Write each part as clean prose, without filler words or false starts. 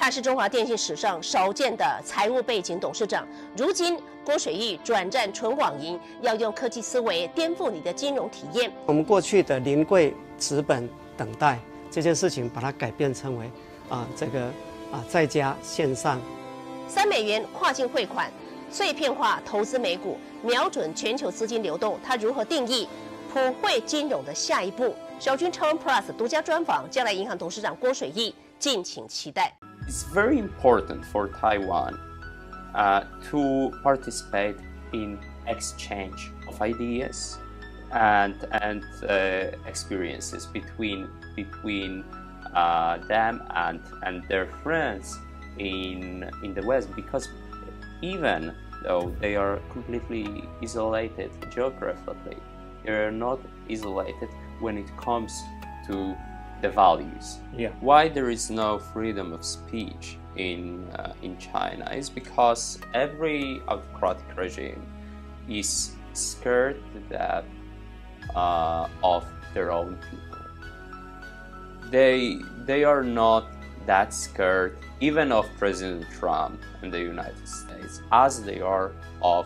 他是中华电信史上少见的财务背景董事长。如今郭水义转战纯网银，要用科技思维颠覆你的金融体验。我们过去的临柜纸本等待这件事情，把它改变成为在家线上$3跨境汇款，碎片化投资美股，瞄准全球资金流动，它如何定义普惠金融的下一步？筱君台湾 plus 独家专访将来银行董事长郭水义，敬请期待。It's very important for Taiwan to participate in exchange of ideas and experiences between them and their friends in the West, because even though they are completely isolated geographically, they are not isolated when it comes to the values. Yeah. Why there is no freedom of speech in China is because every autocratic regime is scared to death of their own people. They are not that scared even of President Trump in the United States as they are of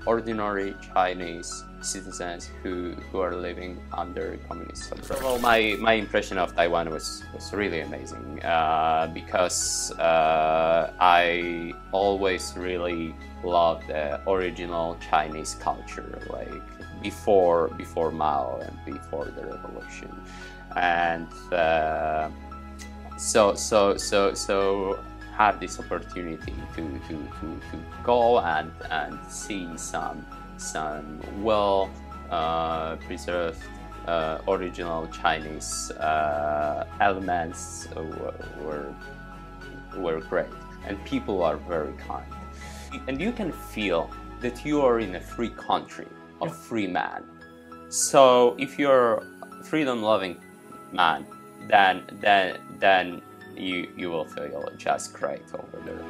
ordinary Chinese citizens who are living under communist control. Well, my impression of Taiwan was really amazing because I always really loved the original Chinese culture, like before Mao and before the revolution, and so have this opportunity to go and see some well preserved original Chinese elements were great, and people are very kind, and you can feel that you are in a free country of free man. So if you're a freedom-loving man, then you will feel just great over there.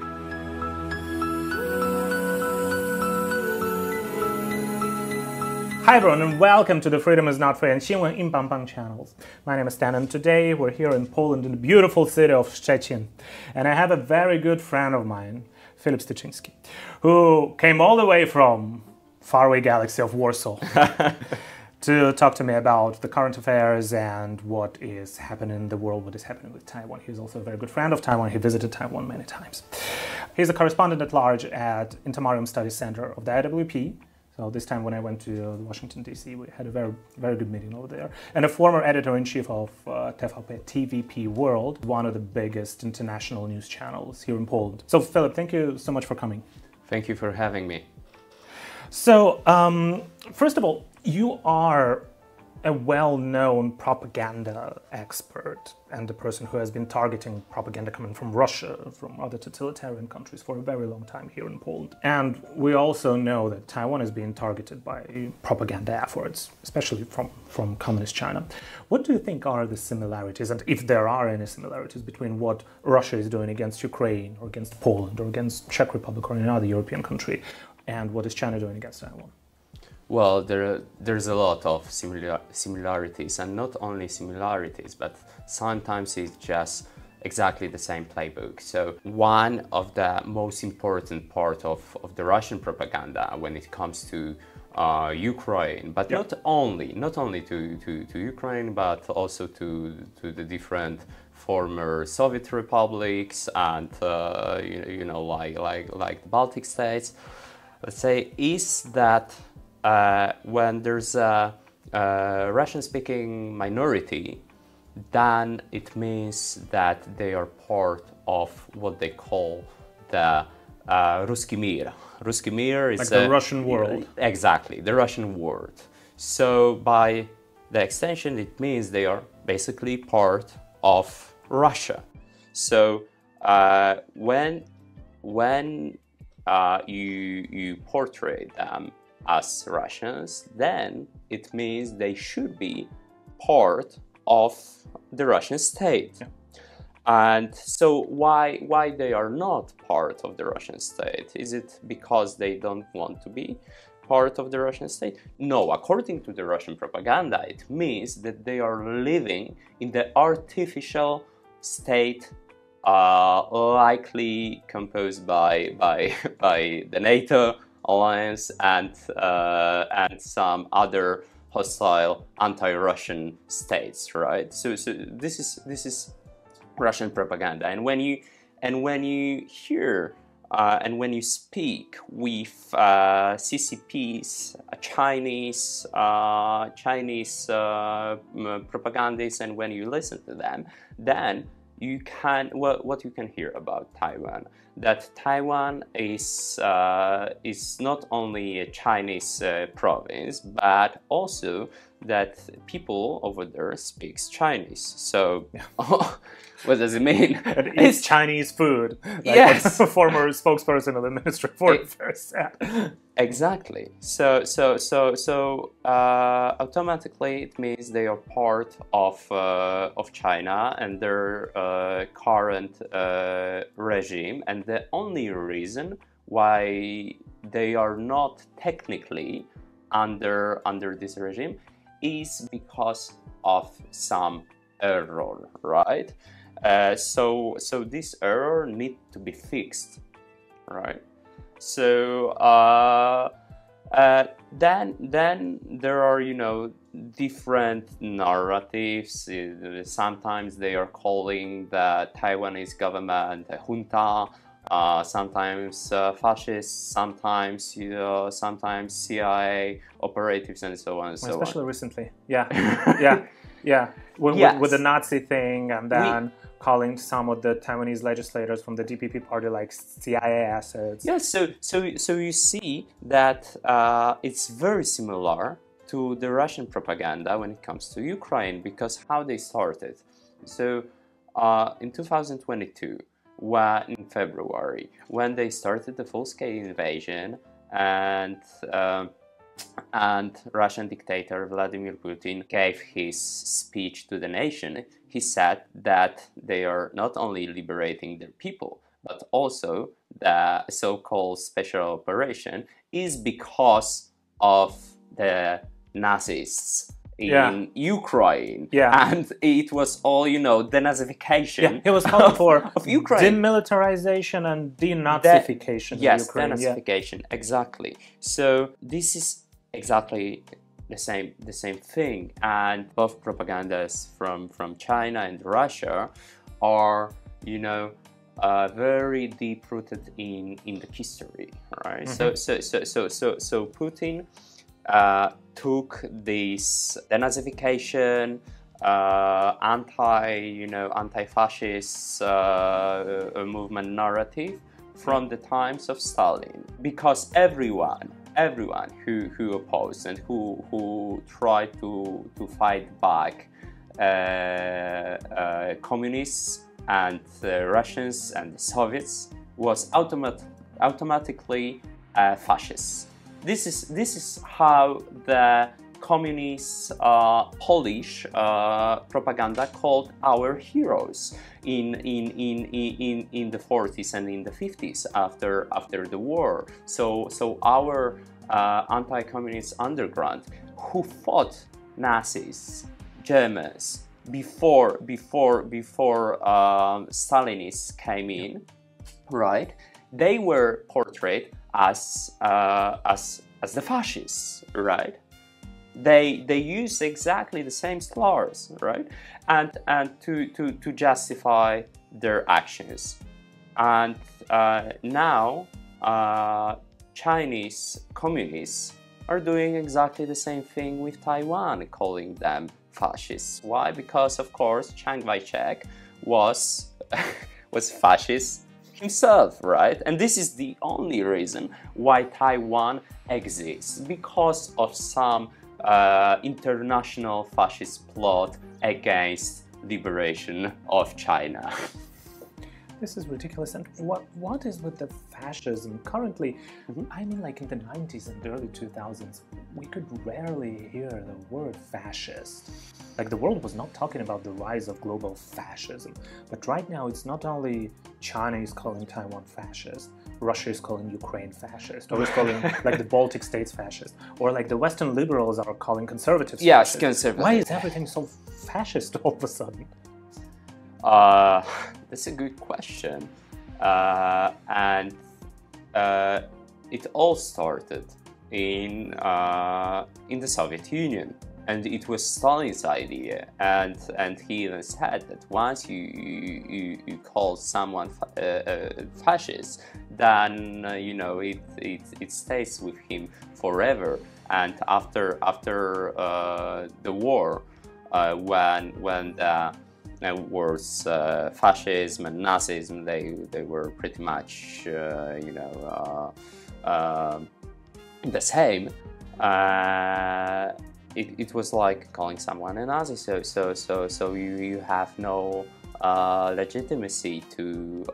Hi everyone, and welcome to the Freedom is Not Free and 新闻硬邦邦 channels. My name is Stan, and today we're here in Poland, in the beautiful city of Szczecin. And I have a very good friend of mine, Filip Styczyński, who came all the way from faraway galaxy of Warsaw to talk to me about the current affairs and what is happening in the world, what is happening with Taiwan. He's also a very good friend of Taiwan. He visited Taiwan many times. He's a correspondent at large at Intermarium Studies Center of the IWP. So this time when I went to Washington, D.C., we had a very, very good meeting over there. And a former editor-in-chief of TVP World, one of the biggest international news channels here in Poland. So Filip, thank you so much for coming. Thank you for having me. So, first of all, you are a well-known propaganda expert and a person who has been targeting propaganda coming from Russia, from other totalitarian countries for a very long time here in Poland. And we also know that Taiwan is being targeted by propaganda efforts, especially from communist China. What do you think are the similarities, and if there are any similarities, between what Russia is doing against Ukraine or against Poland or against Czech Republic or any other European country, and what is China doing against Taiwan? Well, there's a lot of similarities, and not only similarities, but sometimes it's just exactly the same playbook. So one of the most important part of the Russian propaganda when it comes to Ukraine, but not only to Ukraine, but also to the different former Soviet republics and like the Baltic states, let's say, is that when there's a Russian-speaking minority, then it means that they are part of what they call the Ruski Mir. Ruski Mir is like the Russian world. Exactly, the Russian world. So by the extension, it means they are basically part of Russia. So when you portray them as Russians, then it means they should be part of the Russian state. Yeah. And so why they are not part of the Russian state? Is it because they don't want to be part of the Russian state? No, according to the Russian propaganda, it means that they are living in the artificial state likely composed by the NATO alliance and some other hostile anti-Russian states, right? So this is Russian propaganda, and when you hear and when you speak with CCP's Chinese propagandists, and when you listen to them, then you can what you can hear about Taiwan, that Taiwan is not only a Chinese province, but also that people over there speaks Chinese. So what does it mean? It's Chinese food. Like yes. a former spokesperson of the Ministry of Foreign Affairs said. Exactly. So automatically it means they are part of China and their current regime, and the only reason why they are not technically under this regime is because of some error, right? So this error needs to be fixed, right? So then there are, you know, different narratives. Sometimes they are calling the Taiwanese government a junta, sometimes fascists, sometimes sometimes CIA operatives, and so on and so on. Especially recently, yeah. With the Nazi thing, and then calling some of the Taiwanese legislators from the DPP party like CIA assets. Yes, so you see that it's very similar to the Russian propaganda when it comes to Ukraine, because how they started. So in 2022, in February, when they started the full-scale invasion, and Russian dictator Vladimir Putin gave his speech to the nation, he said that they are not only liberating their people, but also the so-called special operation is because of the Nazis in Ukraine. And it was all, you know, denazification. He was calling for of Ukraine. Demilitarization and denazification of Ukraine. Denazification, exactly. So this is exactly the same thing, and both propagandas from China and Russia are, you know, very deep rooted in the history, right? So Putin took this denazification, anti-fascist movement narrative from the times of Stalin, because everyone who opposed and who tried to fight back communists and the Russians and the Soviets was automatically fascist. This is how the communist Polish propaganda called our heroes in the 40s and in the 50s after the war. So our anti-communist underground who fought Nazis, Germans before Stalinists came in, right? They were portrayed as the fascists, right? They use exactly the same slurs, right? And to justify their actions. And now Chinese communists are doing exactly the same thing with Taiwan, calling them fascists. Why? Because of course Chiang Kai-shek was fascist himself, right? And this is the only reason why Taiwan exists, because of some international fascist plot against liberation of China. This is ridiculous. And what is with the fascism currently? I mean, like in the 90s and early 2000s, we could rarely hear the word fascist. Like the world was not talking about the rise of global fascism. But right now, it's not only China is calling Taiwan fascist, Russia is calling Ukraine fascist, or is calling like the Baltic states fascist, or like the Western liberals are calling conservatives fascist. Conservative. Why is everything so fascist all of a sudden? That's a good question. And it all started in the Soviet Union, and it was Stalin's idea. And he even said that once you call someone fascist, then it stays with him forever. And after the war, when the words fascism and Nazism, they were pretty much the same. It was like calling someone a Nazi. So you have no legitimacy to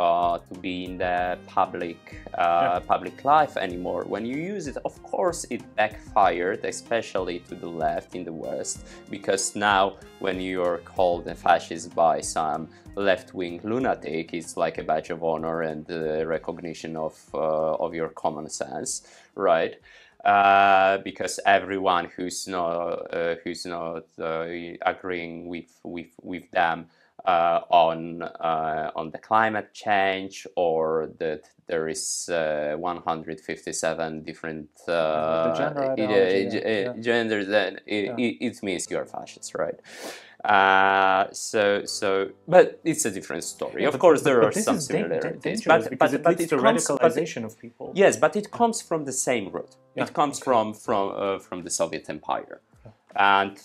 be in the public life anymore. When you use it, of course, it backfired, especially to the left in the West, because now when you are called a fascist by some left-wing lunatic, it's like a badge of honor and recognition of your common sense, right? Because everyone who's not agreeing with them on the climate change, or that there is 157 different genders, then it means you're fascist, right? But it's a different story. Of course, there are some similarities, but it leads to radicalization of people. Yes, but it comes from the same root. It comes from the Soviet Empire. And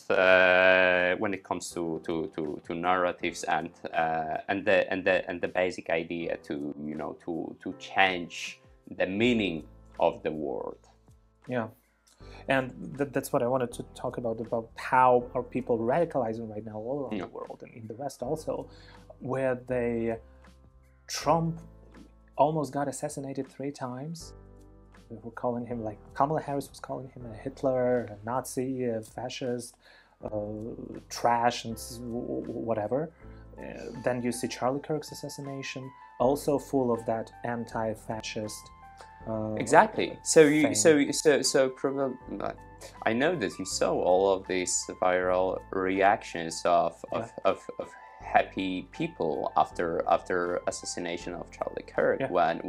when it comes to narratives and the basic idea to change the meaning of the word. Yeah, and that's what I wanted to talk about how are people radicalizing right now all around the world, and in the West also, where Trump almost got assassinated 3 times. We were calling him, like Kamala Harris was calling him a Hitler, a Nazi, a fascist, trash, and whatever. Then you see Charlie Kirk's assassination, also full of that anti-fascist. Exactly. So probably, I know that you saw all of these viral reactions of happy people after assassination of Charlie Kirk, when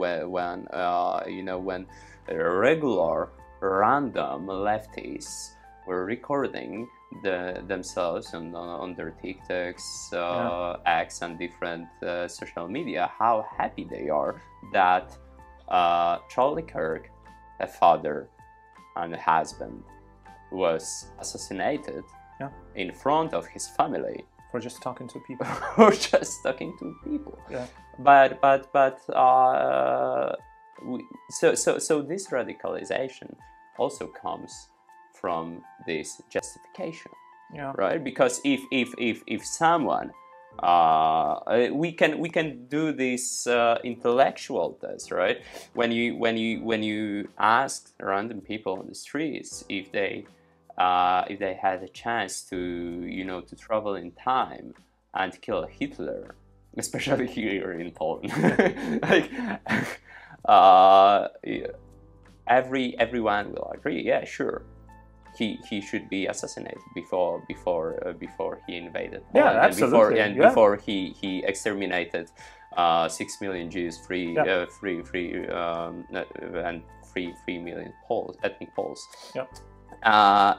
regular random leftists were recording themselves on their TikToks, X, and different social media, how happy they are that Charlie Kirk, a father and a husband, was assassinated in front of his family. For just talking to people. For just talking to people. Yeah. So this radicalization also comes from this justification, right? Because if someone we can do this intellectual test, right? When you ask random people on the streets if they had a chance to travel in time and kill Hitler, especially here in Poland, like everyone will agree, yeah, sure, he should be assassinated before he invaded Poland, yeah, absolutely, and before he exterminated 6 million Jews, and 3 million ethnic Poles. Yeah.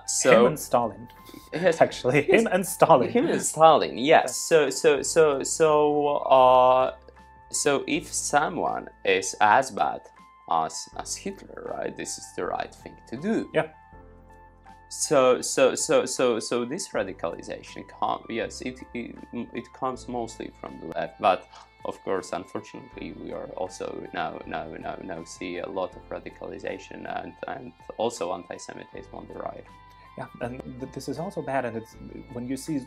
So him and Stalin. Yes, actually, him and Stalin. Him and Stalin. Yes. So if someone is as bad as Hitler, right? This is the right thing to do. Yeah. So this radicalization it comes mostly from the left, but of course, unfortunately, we are also now see a lot of radicalization and also anti-Semitism on the right. Yeah, and this is also bad, and it's when you see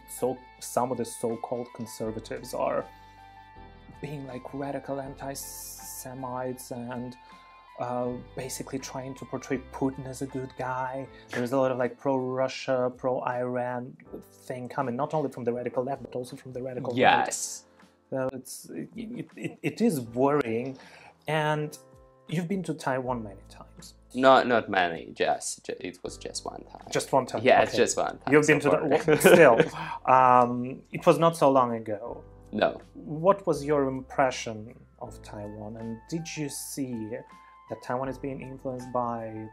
some of the so-called conservatives are being like radical anti-Semites and basically trying to portray Putin as a good guy. There's a lot of like pro-Russia, pro-Iran thing coming, not only from the radical left, but also from the radical right. So it is worrying. And you've been to Taiwan many times. Not many, it was just one time. Just one time? Yeah, okay. It's just one time. You've been to still. It was not so long ago No. What was your impression of Taiwan, and did you see that Taiwan is being influenced by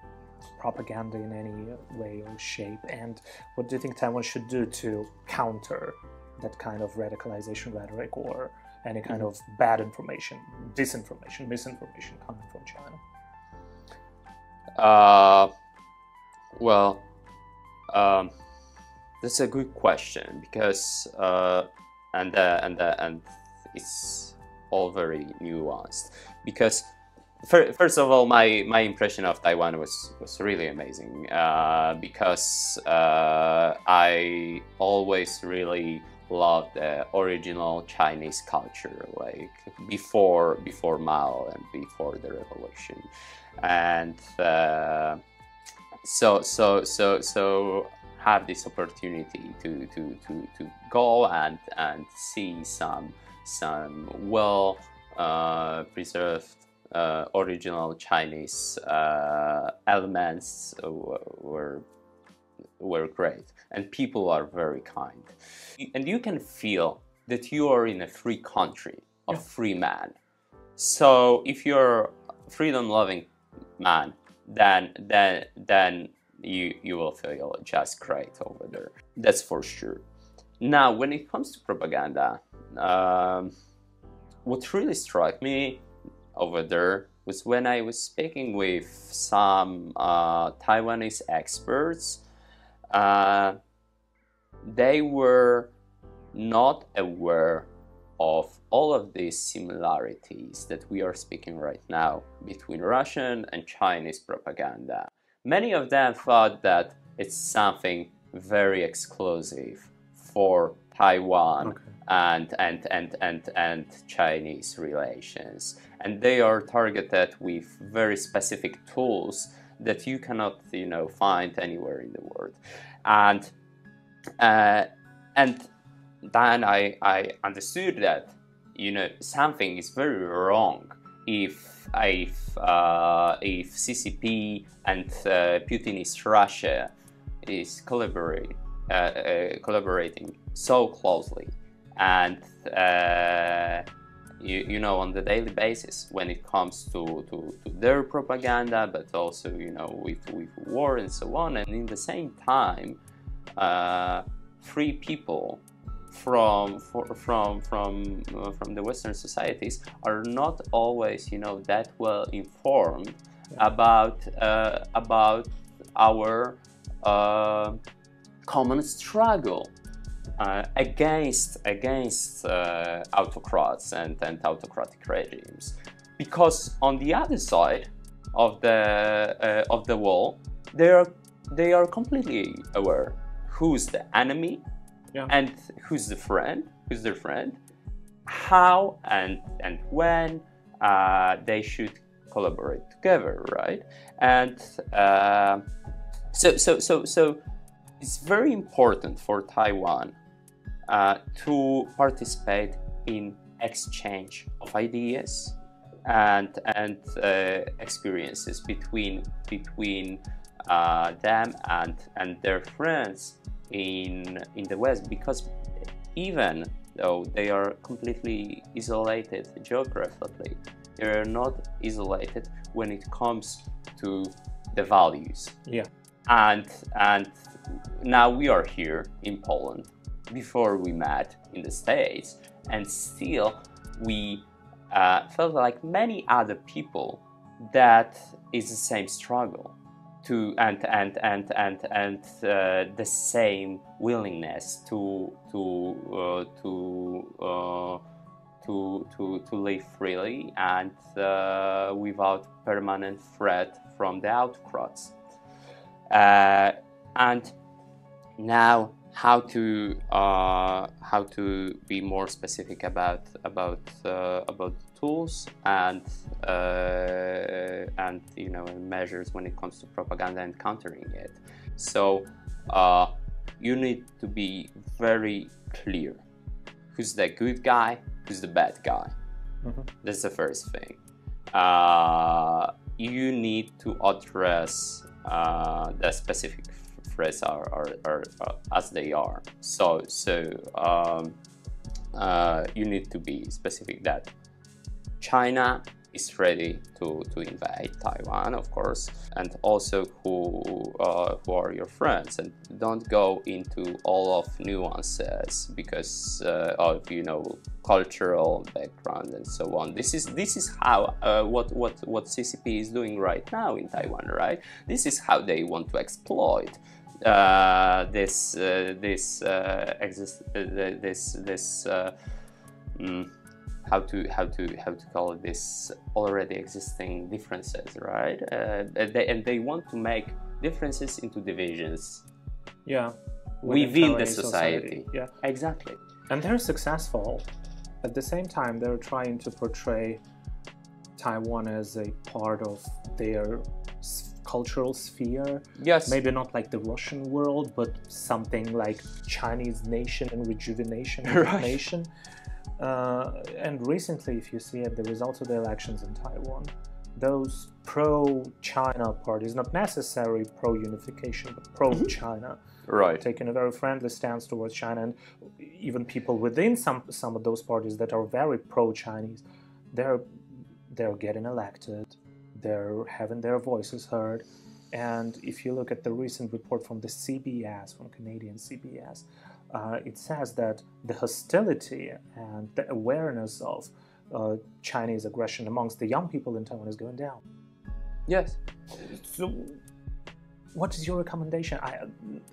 propaganda in any way or shape? And what do you think Taiwan should do to counter that kind of radicalization rhetoric or any kind of bad information, disinformation, misinformation coming from China? That's a good question, because and it's all very nuanced. Because first of all, my impression of Taiwan was really amazing, because I always really loved the original Chinese culture, like before Mao and before the revolution, and so have this opportunity to go and see some well preserved original Chinese elements were great, and people are very kind, and you can feel that you are in a free country of free man. So if you're a freedom-loving man, then you will feel just great over there. That's for sure. Now, when it comes to propaganda, what really struck me over there was when I was speaking with some Taiwanese experts. They were not aware of all of these similarities that we are speaking right now between Russian and Chinese propaganda. Many of them thought that it's something very exclusive for Taiwan and Chinese relations, and they are targeted with very specific tools that you cannot, find anywhere in the world. And then I understood that, something is very wrong if CCP and Putinist Russia is collaborating so closely, and on the daily basis when it comes to their propaganda, but also with war and so on, and in the same time free people from the Western societies are not always that well informed about our common struggle against autocrats and autocratic regimes, because on the other side of the wall they are completely aware who's the enemy and who's their friend, how and when they should collaborate together, right? And so it's very important for Taiwan to participate in exchange of ideas and experiences between them and their friends in the West, because even though they are completely isolated geographically, they are not isolated when it comes to the values. And now we are here in Poland. Before we met in the States, and still we felt like many other people that is the same struggle to and the same willingness to live freely and without permanent threat from the autocrats. And now, how to be more specific about tools and measures when it comes to propaganda and countering it. So you need to be very clear who's the good guy, who's the bad guy. That's the first thing. You need to address the specific threats are as they are. So you need to be specific that China is ready to invade Taiwan, of course, and also who are your friends, and don't go into all of nuances because of cultural background and so on. This is how what CCP is doing right now in Taiwan, right? This is how they want to exploit how to call it, this already existing differences, right? And they want to make differences into divisions. Yeah. Within the society. Yeah. Exactly. And they're successful. At the same time, they're trying to portray Taiwan as a part of their cultural sphere. Yes. Maybe not like the Russian world, but something like Chinese nation and rejuvenation of Right. nation. And recently, if you see at the results of the elections in Taiwan, those pro-China parties, not necessarily pro-unification, but pro-China, Right. taking a very friendly stance towards China, and even people within some of those parties that are very pro-Chinese, they're getting elected, they're having their voices heard. And if you look at the recent report from the CBS, from Canadian CBS, it says that the hostility and the awareness of Chinese aggression amongst the young people in Taiwan is going down. Yes. So, what is your recommendation?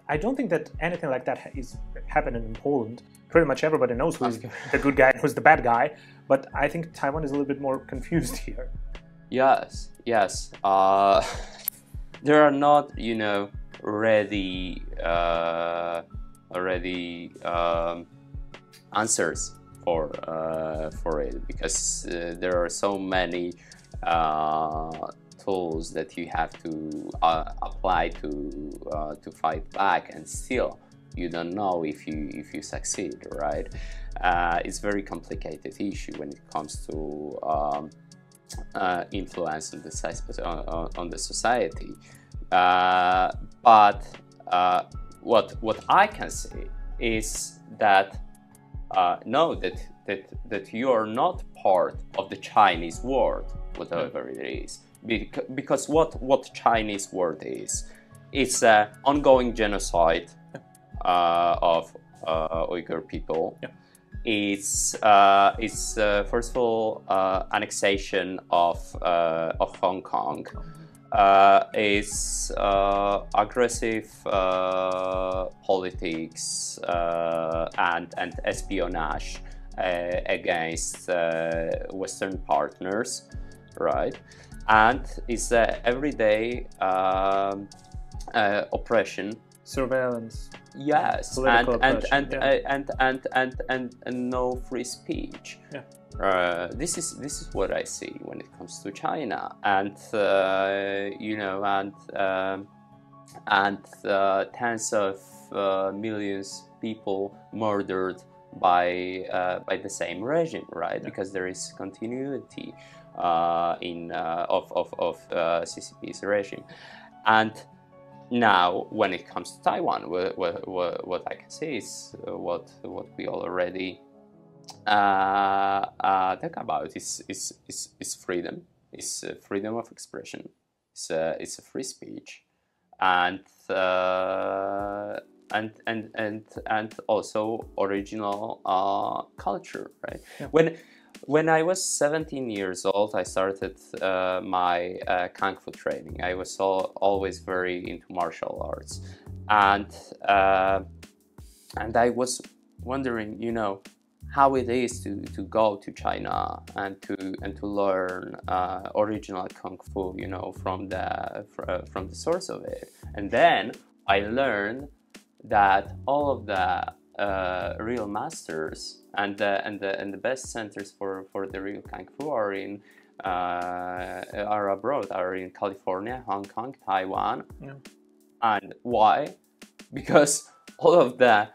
I don't think that anything like that is happening in Poland. Pretty much everybody knows who's the good guy and who's the bad guy, but I think Taiwan is a little bit more confused here. Yes. There are not, ready answers for it, because there are so many tools that you have to apply to fight back, and still you don't know if you succeed, right? It's a very complicated issue when it comes to influence on the society. But what I can say is that know that you are not part of the Chinese world, whatever it is, because what Chinese world is, it's an ongoing genocide of Uyghur people. Yeah. It's first of all annexation of Hong Kong. It's aggressive politics and espionage against Western partners, right? And it's everyday oppression. Surveillance. Yes, and no free speech. Yeah. This is what I see when it comes to China, and tens of millions people murdered by the same regime, right? Yeah. Because there is continuity of CCP's regime, and now, when it comes to Taiwan, what I can say is what we already talk about is freedom. It's freedom of expression. It's a free speech, and also original culture, right? Yeah. When I was 17 years old, I started my Kung Fu training. I was always very into martial arts, and I was wondering, how it is to go to China and to learn original Kung Fu, from the source of it. And then I learned that all of the real masters and the best centers for the real Kung Fu are abroad, are in California, Hong Kong, Taiwan. Yeah. And why? Because all of the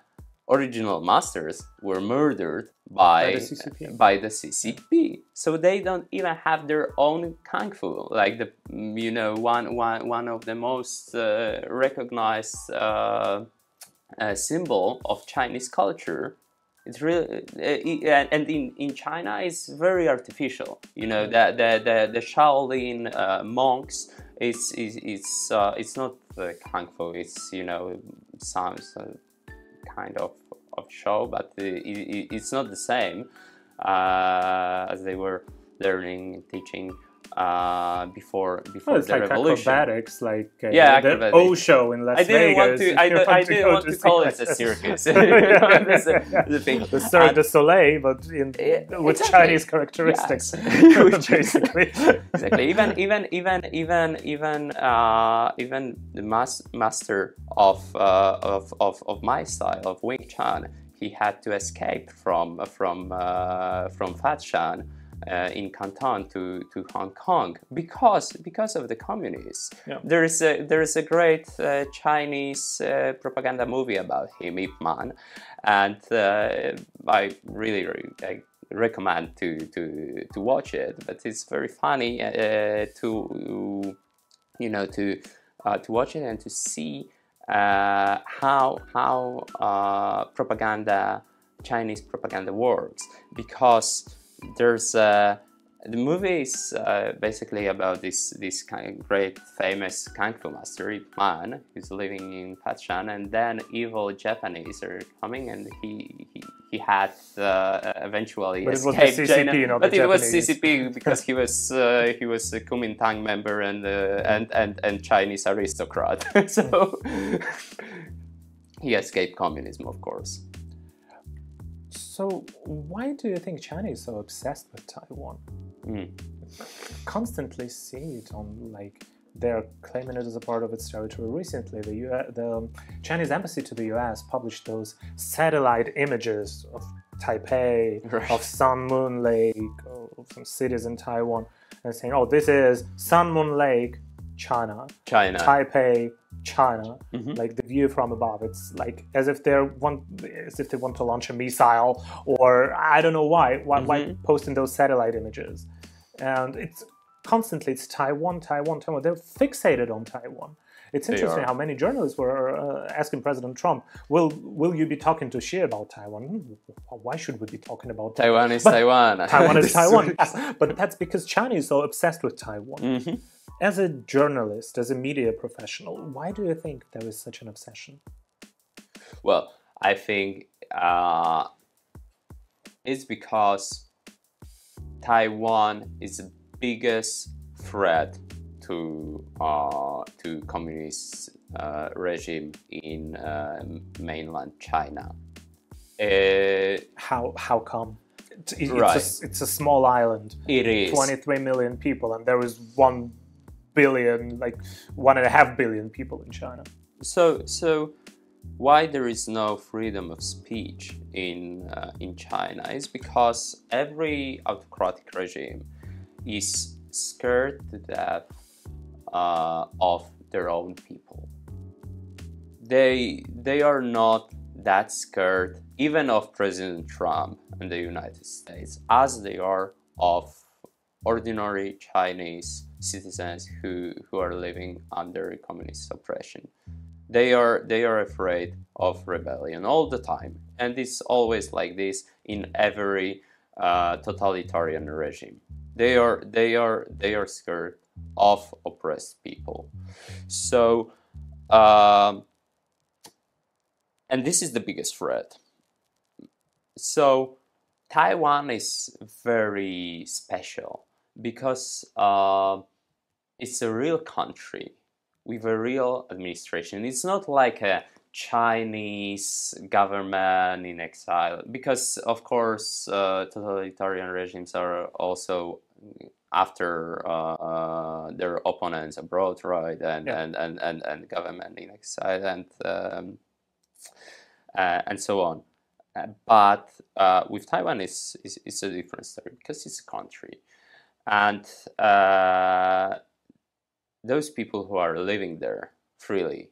original masters were murdered by the CCP. So they don't even have their own Kung Fu. Like one of the most recognized symbol of Chinese culture It's really and in China it's very artificial. You know, the Shaolin monks it's not kung fu. It's, you know, some kind of show, but it's not the same as they were learning and teaching before it's the like revolution. Acrobatics, like acrobatics. the O show in Las Vegas. I didn't want to call it a circus. The thing. The Cirque du Soleil, but with exactly. Chinese characteristics. Yes. Basically. Exactly. Even the master of my style of Wing Chun, he had to escape from Fat Shan in Canton to Hong Kong because of the communists. Yeah. There is a great Chinese propaganda movie about him, Ip Man, and I really recommend to watch it. But it's very funny to watch it and to see how Chinese propaganda works, because there's the movie is basically about this kind of great famous kung fu master Ip Man, who's living in Patshan, and then evil Japanese are coming, and he had eventually escaped China. But it was CCP because he was a Kuomintang member and Chinese aristocrat. So he escaped communism, of course. So why do you think China is so obsessed with Taiwan? Constantly see it on, like, they're claiming it as a part of its territory. Recently, the Chinese embassy to the US published those satellite images of Taipei, right, of Sun Moon Lake, of some cities in Taiwan, and saying, "Oh, this is Sun Moon Lake, China, Taipei, China." Like the view from above, it's like as if they want to launch a missile, or I don't know why posting those satellite images. And it's constantly, it's Taiwan. They're fixated on Taiwan. It's interesting how many journalists were asking President Trump, will you be talking to Xi about Taiwan? Why should we be talking about Taiwan? Taiwan. Taiwan is Taiwan. But that's because China is so obsessed with Taiwan. As a journalist, as a media professional, why do you think there is such an obsession? Well, I think it's because Taiwan is the biggest threat to communist regime in mainland China. How come? It's a small island. It is 23 million people, and there is 1 billion, like 1.5 billion people in China. So why there is no freedom of speech in China is because every autocratic regime is scared to death of their own people. They are not that scared even of President Trump in the United States as they are of ordinary Chinese citizens who are living under communist oppression. They are afraid of rebellion all the time, and it's always like this in every totalitarian regime. They are scared of oppressed people. So, and this is the biggest threat. So, Taiwan is very special because it's a real country with a real administration. It's not like a Chinese government in exile, because of course totalitarian regimes are also after their opponents abroad, right? And government in exile and so on. But with Taiwan, it's a different story because it's a country, and those people who are living there freely,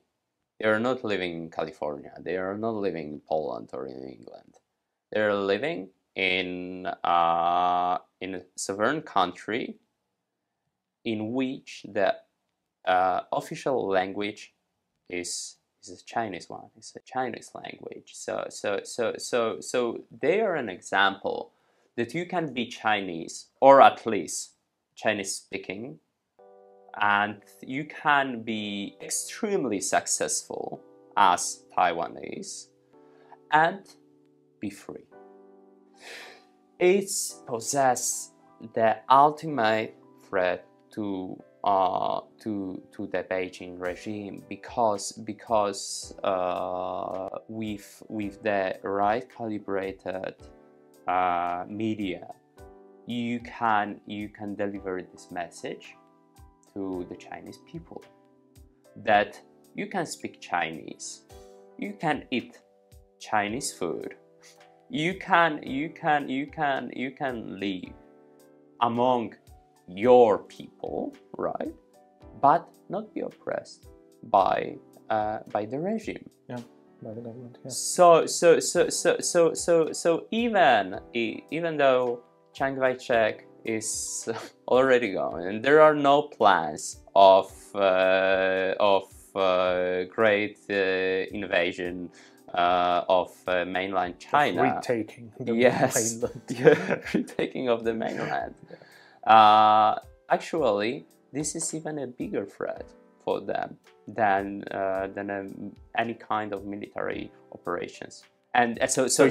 they are not living in California, they are not living in Poland or in England. They are living in a sovereign country in which the official language is is a Chinese one. It's a Chinese language. So they are an example that you can be Chinese, or at least Chinese speaking, and you can be extremely successful as Taiwanese and be free. It possesses the ultimate threat to the Beijing regime because with the right calibrated media, you can deliver this message to the Chinese people that you can speak Chinese, you can eat Chinese food, you can live among your people, right? But not be oppressed by the regime. Yeah, by the government. Yeah. So even though Chiang Kai-shek is already gone, and there are no plans of great invasion of mainland China, retaking the mainland. Retaking of the mainland. Actually, this is even a bigger threat for them than any kind of military operations. And this is this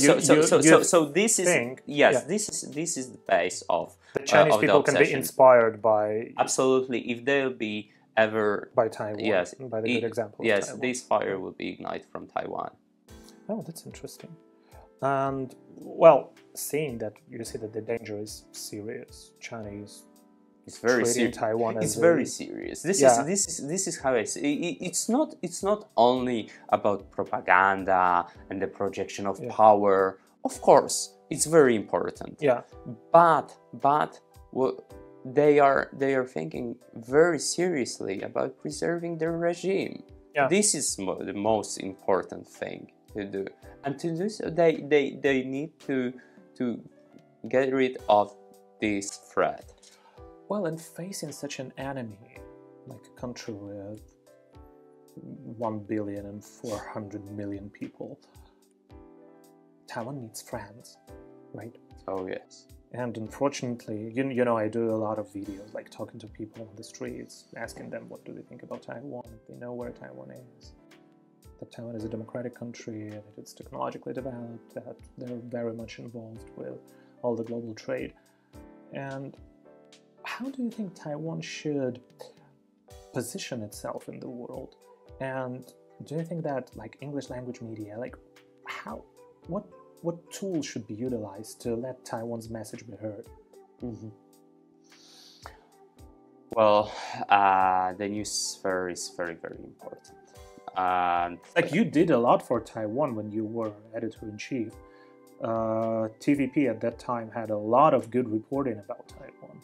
is the base of the Chinese people can be inspired by absolutely if they'll be ever by Taiwan. Yes, by the good example. Yes, of Taiwan. this fire will be ignited from Taiwan. Oh, that's interesting. And well, seeing that you see that the danger is serious, Chinese. It's very serious. Taiwan it's very serious. This is how I see it. It's not only about propaganda and the projection of power. Of course, it's very important. Yeah. But they are thinking very seriously about preserving their regime. Yeah. This is the most important thing to do. And to do so, they need to get rid of this threat. Well, and facing such an enemy, like a country with 1,400,000,000 people, Taiwan needs friends, right? Oh, yes. And unfortunately, you know, I do a lot of videos, like talking to people on the streets, asking them what do they think about Taiwan, if they know where Taiwan is, that Taiwan is a democratic country, that it's technologically developed, that they're very much involved with all the global trade. And how do you think Taiwan should position itself in the world? And do you think that, like, English language media, like, what tools should be utilized to let Taiwan's message be heard? Mm-hmm. Well, the news sphere is very, very important. Like, you did a lot for Taiwan when you were editor-in-chief. TVP at that time had a lot of good reporting about Taiwan.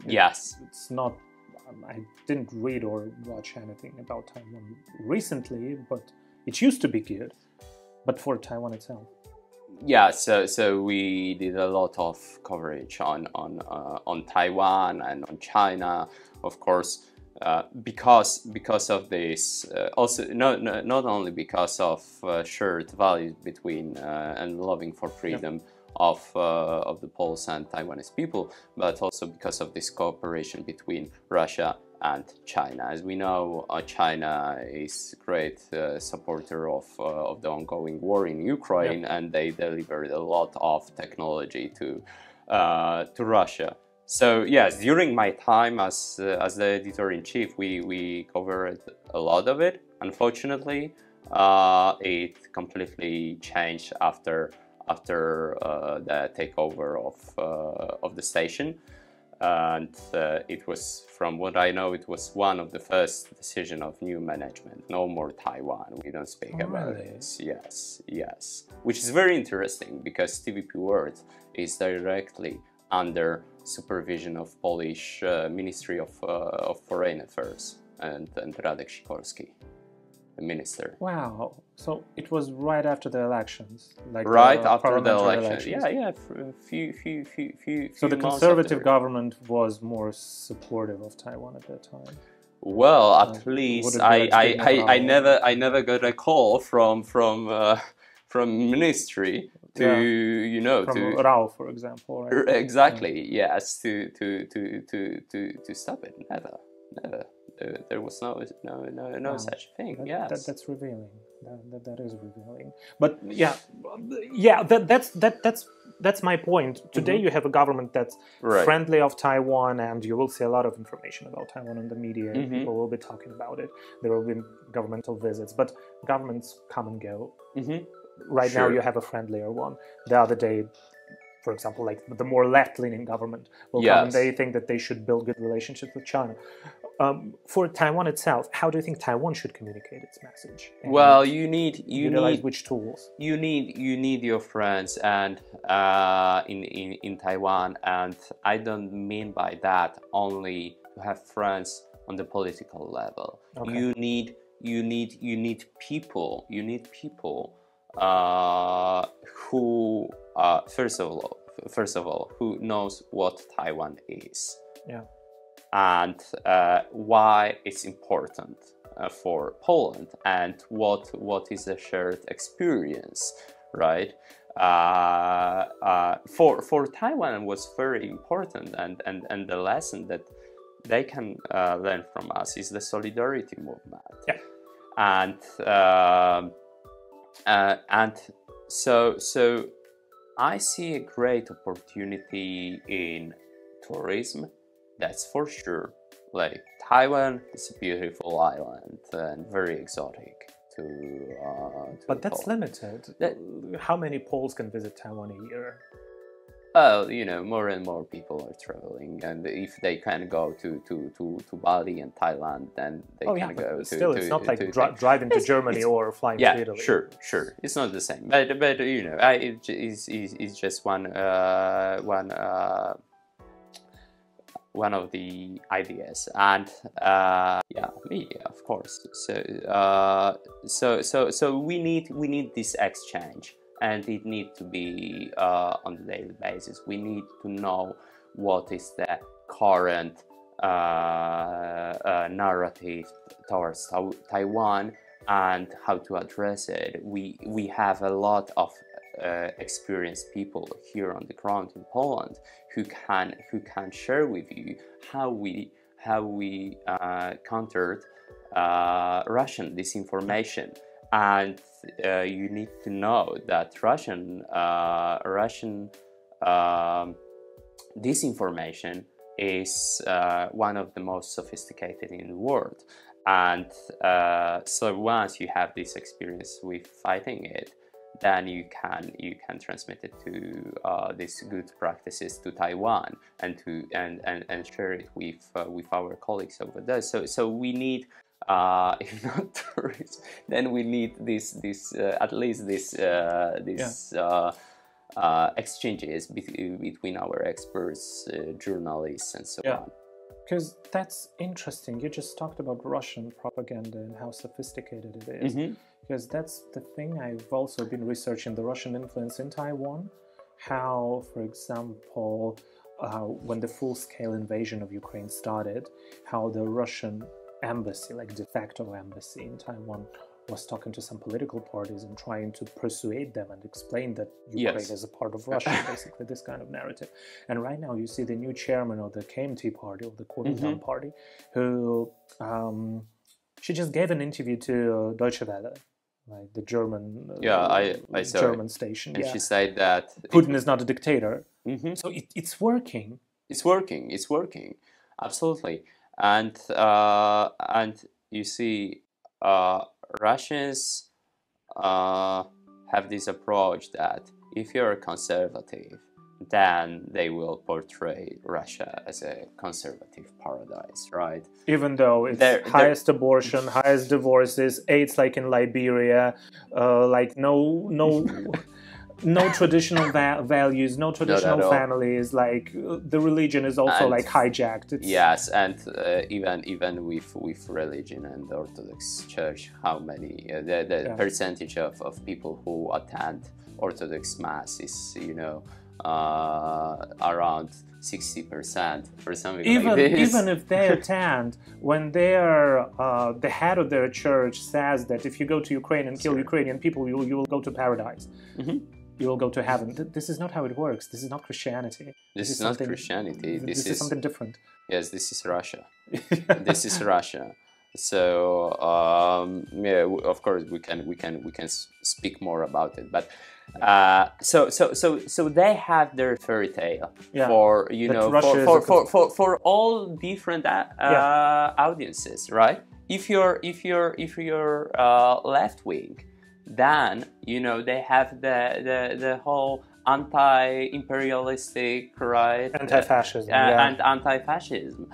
Yes. It's not, I didn't read or watch anything about Taiwan recently, but it used to be good. But for Taiwan itself. Yeah, so we did a lot of coverage on Taiwan and on China, of course, because of this. Also, not only because of shared values between and loving for freedom of the Poles and Taiwanese people, but also because of this cooperation between Russia and China. As we know, China is a great supporter of the ongoing war in Ukraine, and they delivered a lot of technology to Russia. So yes, during my time as the editor-in-chief, we covered a lot of it. Unfortunately, it completely changed after the takeover of the station. And it was, from what I know, it was one of the first decisions of new management. No more Taiwan. We don't speak about this. Yes. Which is very interesting because TVP World is directly under supervision of Polish Ministry of Foreign Affairs and Radek Sikorski, the minister. Wow. So it was right after the elections, like right after the elections. Yeah. Few so the conservative government was more supportive of Taiwan at that time. Well, at least I never got a call from ministry to from Rao, for example. Right? Exactly. Yes. To stop it. Never. There was no such thing. Yes. That's revealing. That is revealing. But that's my point. Today you have a government that's friendly of Taiwan, and you will see a lot of information about Taiwan in the media. People will be talking about it. There will be governmental visits, but governments come and go. Right now you have a friendlier one. The other day, for example, like the more left-leaning government will come and they think that they should build good relationships with China. For Taiwan itself, how do you think Taiwan should communicate its message? Well, you need which tools? You need your friends and in Taiwan, and I don't mean by that only to have friends on the political level. Okay. You need people. You need people who first of all who knows what Taiwan is. Yeah. And why it's important for Poland, and what is a shared experience, right? For Taiwan was very important, and the lesson that they can learn from us is the solidarity movement. Yeah. And so I see a great opportunity in tourism. That's for sure. Like Taiwan is a beautiful island and very exotic but that's limited. How many Poles can visit Taiwan a year? Oh, more and more people are traveling, and if they can go to Bali and Thailand, then they can go. Still, it's not like driving to Germany or flying to Italy. Sure. It's not the same. But it's just one of the ideas, and media, of course. So we need this exchange, and it needs to be on a daily basis. We need to know what is the current narrative towards Taiwan and how to address it. We have a lot of experienced people here on the ground in Poland who can share with you how we countered Russian disinformation. And you need to know that Russian disinformation is one of the most sophisticated in the world. And so once you have this experience with fighting it, then you can transmit it to these good practices to Taiwan and share it with our colleagues over there. So we need, if not tourists, then we need this at least this exchanges between our experts, journalists, and so on. Because that's interesting. You just talked about Russian propaganda and how sophisticated it is. Because that's the thing I've also been researching, the Russian influence in Taiwan. How, for example, when the full-scale invasion of Ukraine started, how the Russian embassy, like de facto embassy in Taiwan, was talking to some political parties and trying to persuade them and explain that Ukraine is a part of Russia, basically this kind of narrative. And right now you see the new chairman of the KMT party, of the Kuomintang party, who she just gave an interview to Deutsche Welle, like the German I saw German station. And she said that Putin is not a dictator. So it's working. It's working, absolutely. And you see, Russians have this approach that if you're a conservative, then they will portray Russia as a conservative paradise, right? Even though it's highest abortion, highest divorces, AIDS like in Liberia, like no traditional values, no traditional families, like the religion is also like hijacked. Yes, and even with religion and the Orthodox Church, how many the percentage of people who attend Orthodox Mass is around 60% or something Even, like this. even if they attend, when the head of their church says that if you go to Ukraine and kill Ukrainian people, you will go to paradise. Mm-hmm. You will go to heaven. This is not how it works. This is not Christianity. This is not Christianity. This is something different. Yes, this is Russia. This is Russia. So yeah, of course we can speak more about it. But so they have their fairy tale for for all different audiences, right? If you're left wing, then they have the whole anti-imperialistic, right? Anti-fascism, and anti-fascism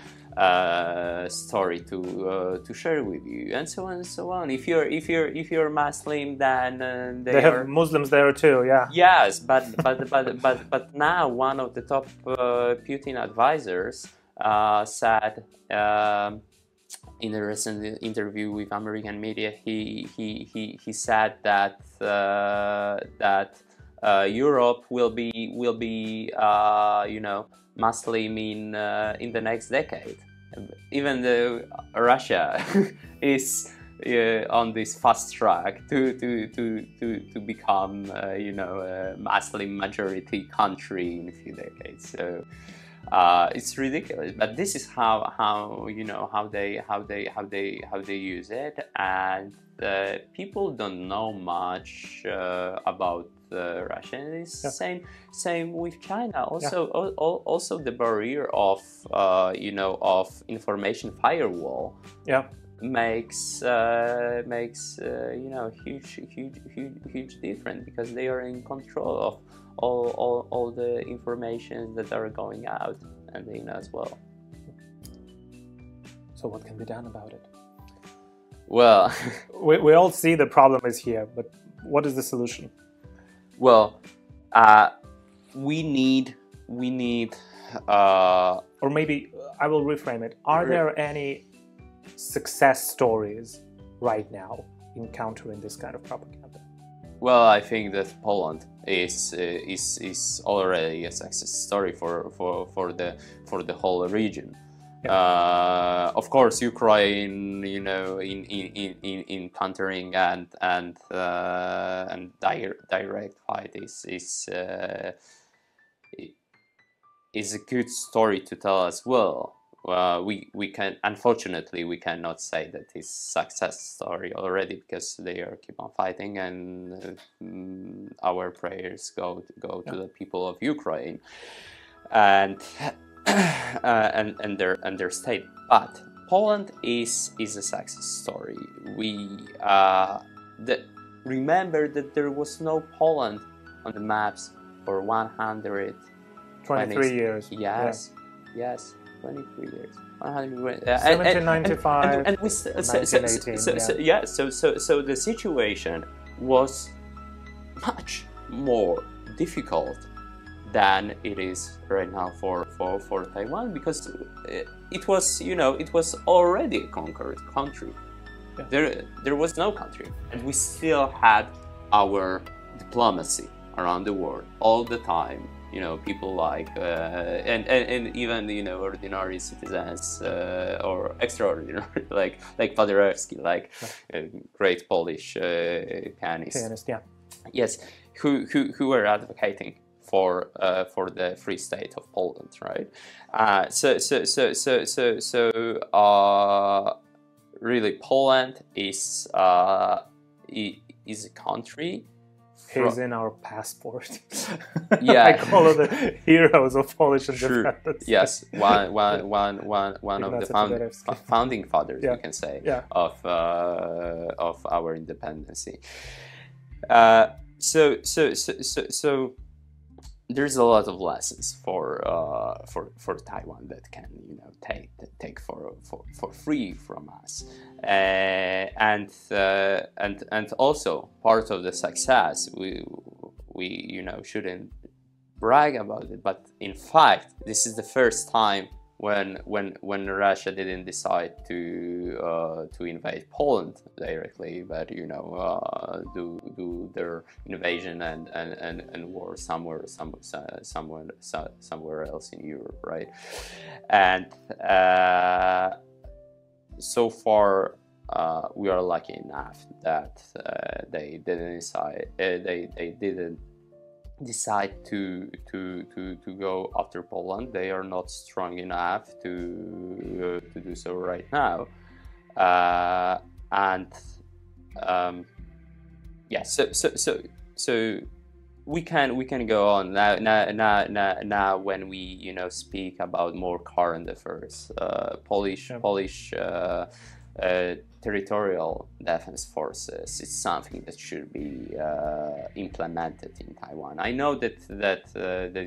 story to share with you, and so on and so on. If you're Muslim, then they have Muslims there too, yeah. Yes, but now one of the top Putin advisors said in a recent interview with American media, he said that Europe will be Muslim in the next decade, even though Russia is on this fast track to become a Muslim majority country in a few decades. So it's ridiculous, but this is how they use it, and people don't know much about Russia. It's same with China. Also the barrier of of information firewall makes huge difference, because they are in control of all the information that are going out, and they know as well. So what can be done about it? Well, we all see the problem is here, but what is the solution? Well, we need or maybe I will reframe it. Are there any success stories right now in countering this kind of propaganda? Well, I think that Poland is already a success story for the whole region. Of course, Ukraine, in countering and direct fight is a good story to tell as well. We can, unfortunately, we cannot say that it's success story already, because they are keep on fighting, and our prayers go to the people of Ukraine and their state. But Poland is a success story. Remember that there was no Poland on the maps for 123 years. Yes, yes. 23 years. 1795 and we 1918. So the situation was much more difficult than it is right now for Taiwan, because it was already a conquered country. There was no country, and we still had our diplomacy around the world all the time. People like and even ordinary citizens or extraordinary like Paderewski, like great Polish pianist. Yes, who were advocating for the free state of Poland, right? Really, Poland is a country. He's in our passport. Yeah, I call it the heroes of Polish independence. Yes, one of the founding fathers, you can say, of our independence. So there's a lot of lessons for Taiwan that can take for free from us, and also part of the success, we shouldn't brag about it, but in fact this is the first time when Russia didn't decide to invade Poland directly, but do their invasion and war somewhere else in Europe, right? And so far we are lucky enough that they didn't decide to go after Poland. They are not strong enough to do so right now, so we can go on now when we speak about more current affairs. Polish territorial defense forces. It's something that should be implemented in Taiwan. I know that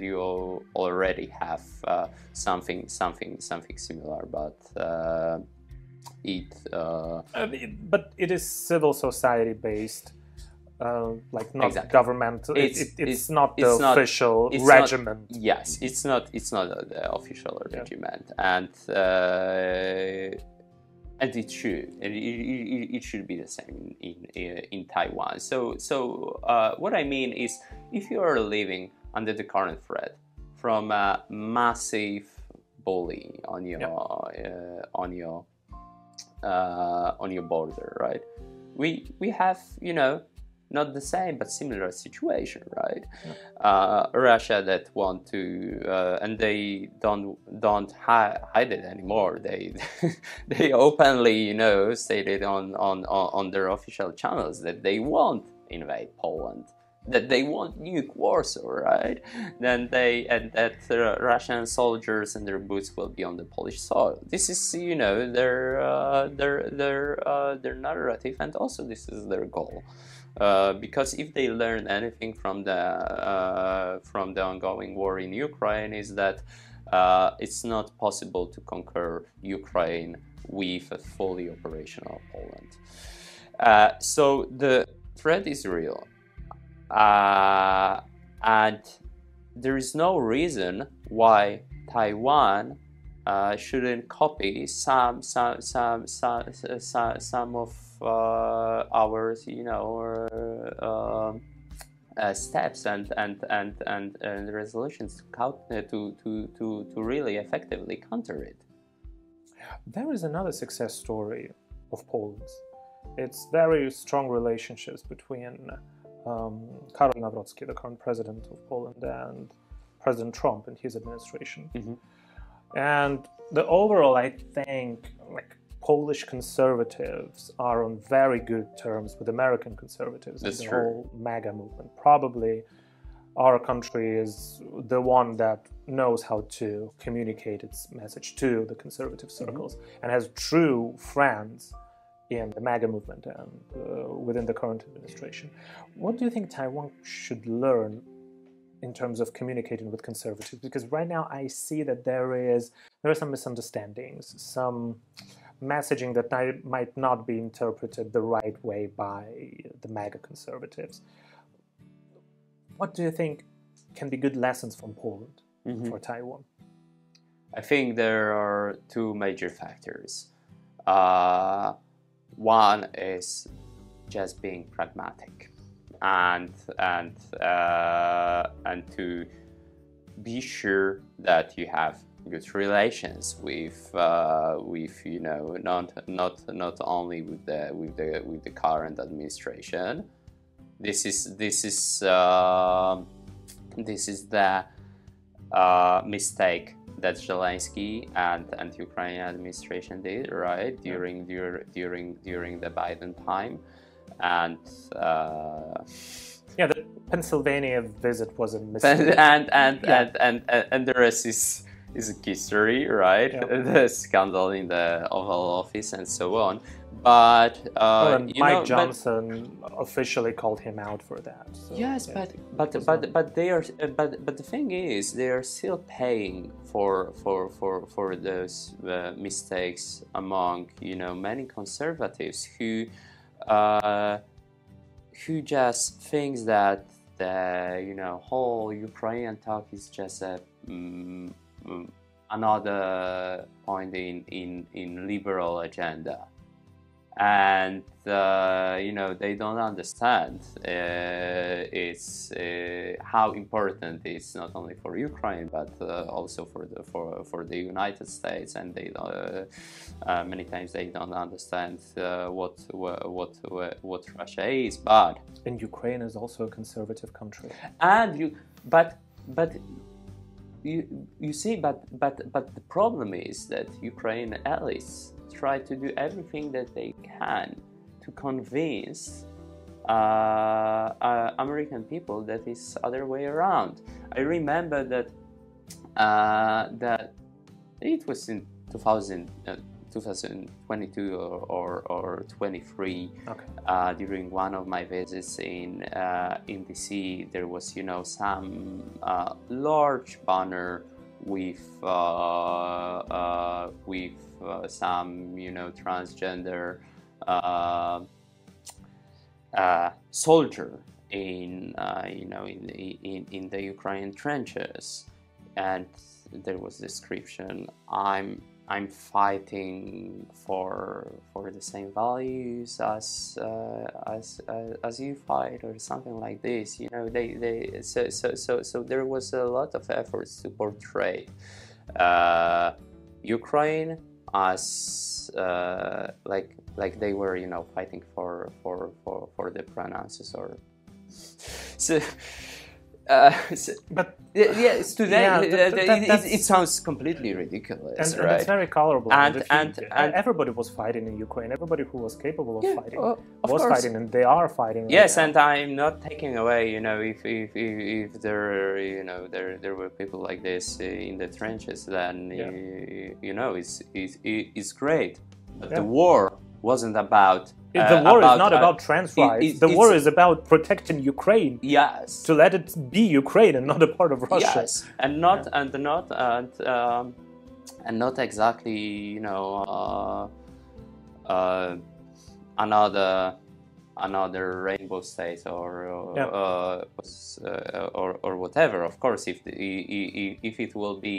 you already have something similar, but but it is civil society based. Like not exactly. Government. It's not the official regiment. Yes, it's not the official regiment, and it should be the same in Taiwan. So what I mean is, if you are living under the current threat from a massive bully on your border, right? We have not the same but similar situation, right? Russia that want to and they don't hide it anymore. They openly stated on their official channels that they won't invade Poland, that they won't nuke Warsaw, right? Then that Russian soldiers and their boots will be on the Polish soil. This is their narrative, and also this is their goal. Because if they learn anything from the ongoing war in Ukraine, is that it's not possible to conquer Ukraine with a fully operational Poland. So the threat is real, and there is no reason why Taiwan shouldn't copy some of our steps and resolutions to really effectively counter it. There is another success story of Poland. It's very strong relationships between Karol Nawrocki, the current president of Poland, and President Trump and his administration. Mm-hmm. And the overall, I think, Polish conservatives are on very good terms with American conservatives. That's in the true. whole MAGA movement. Probably our country is the one that knows how to communicate its message to the conservative circles, mm-hmm. and has true friends in the MAGA movement and within the current administration. What do you think Taiwan should learn in terms of communicating with conservatives? Because right now I see that there are some misunderstandings, some messaging that might not be interpreted the right way by the MAGA conservatives. What do you think can be good lessons from Poland, mm-hmm. for Taiwan? I think there are two major factors. One is just being pragmatic, and to be sure that you have good relations with not only with the current administration. This is the mistake that Zelensky and Ukrainian administration did, right, during the Biden time, and the Pennsylvania visit was a mistake, and the rest is history, right? Yeah. The scandal in the Oval Office and so on. But Mike Johnson officially called him out for that. So, yes, but the thing is, they are still paying for those mistakes among many conservatives who just thinks that the whole Ukrainian talk is just a another point in liberal agenda, and you know, they don't understand it's how important it's not only for Ukraine but also for the United States, and they many times they don't understand what Russia is. But And Ukraine is also a conservative country. and you see, but the problem is that Ukraine allies try to do everything that they can to convince American people that it's other way around. I remember that that it was in 2022 or 23. Okay. During one of my visits in DC, there was, you know, some large banner with some, you know, transgender soldier in you know, in the Ukrainian trenches, and there was description, I'm fighting for the same values as you fight, or something like this. You know, so there was a lot of efforts to portray Ukraine as like they were, you know, fighting for the pronouns or so. But yes, today yeah, it sounds completely ridiculous, and right? it's very colorable. And everybody was fighting in Ukraine. Everybody who was capable of fighting of was course. fighting, and they are fighting. Yes, and I'm not taking away, you know, if there, you know, there were people like this in the trenches, then you know, it's great. But the war wasn't about. The war is not about trans rights. The war is about protecting Ukraine. Yes. To let it be Ukraine and not a part of Russia. Yes, and not exactly, you know, another rainbow state or whatever. Of course, if it will be